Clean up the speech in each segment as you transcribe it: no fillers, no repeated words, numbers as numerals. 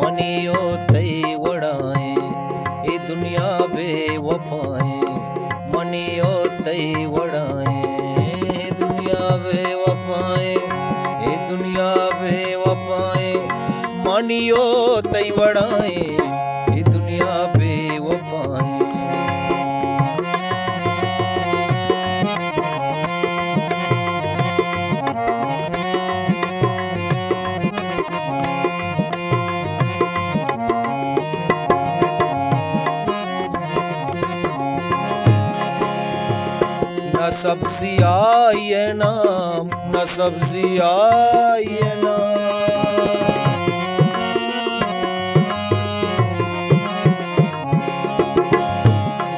मनियो तई वड़ाए ये दुनिया बेवफाए मनियो तई वड़ाए दुनिया बेवफाए ये दुनिया बेवफाए मनियो तई वड़ाए ये दुनिया बेवफाए। न सब्जी आई नाम न सब्जी आई नाम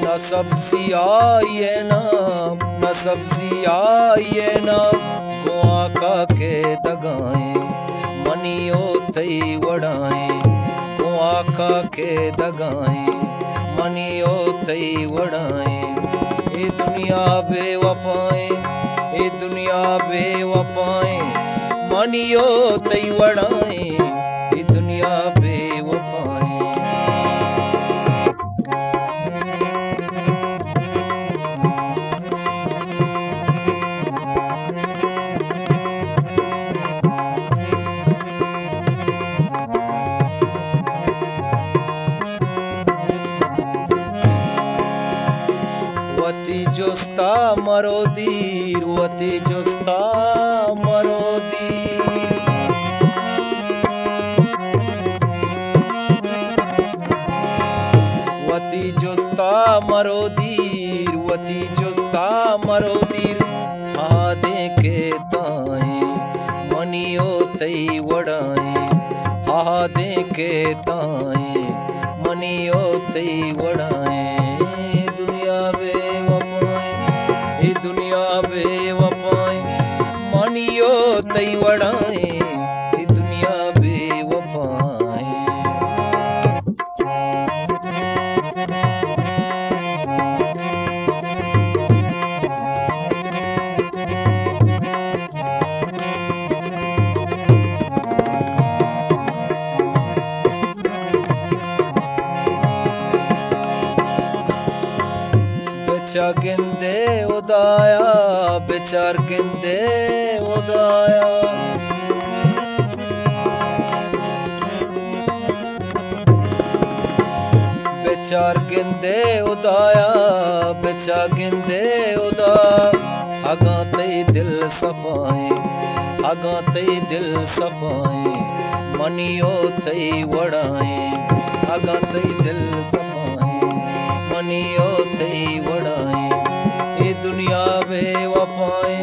न सब्जी आई नाम न सब्जी आई नाम कुआ का के दगाए मनियो तई वड़ाए कुआ का के दगाए मनियो तई वड़ाए ये दुनिया बेवफाए ये दुनिया बेवफाए मनियो तई वड़ाए ये दुनिया बेवफाए। वती जोस्ता मरो दीर वती जोस्ता मरो दीर वती जोस्ता मरो दीर वती जोस्ता मरो दीर आदे के ताए मनियो तई वड़ाए आदे के ताए मनियो तई वड़ाए दुनिया बेवफाए दुनिया बेवफाए मनियो तई वड़ाए ये दुनिया बेवफाए। बेचा गिंदे उदाया बेचार गिंदे उदाया बेचार गिंदे उदाया बेचा गिंदे उदा आगा तई दिल सफाए आगा तई दिल सफाए मनियो तई वड़ाए आगा तई दिल सफाए मनियो तई वड़ाए ये दुनिया बेवफाए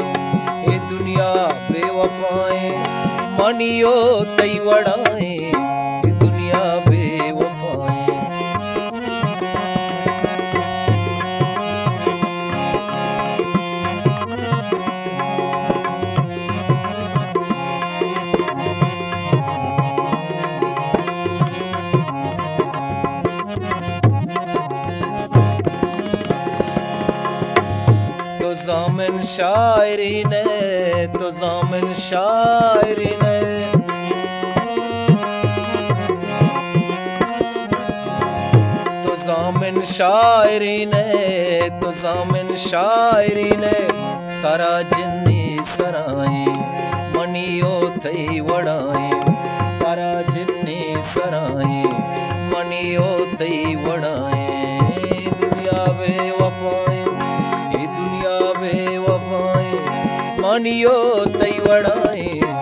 ये दुनिया बेवफाए मनियो तई वड़ाए ये दुनिया बेवफाए। जामिन शायरी ने तो जामिन शायरी ने तो जामिन शायरी ने तो जामिन शायरी ने तारा जिन्नी सराए मनियो तई वड़ाए तारा जिन्नी सराए मनियो तई वड़ाए दुनिया बेवफाए ये दुनिया बेवफाए मनियो तई वड़ाए।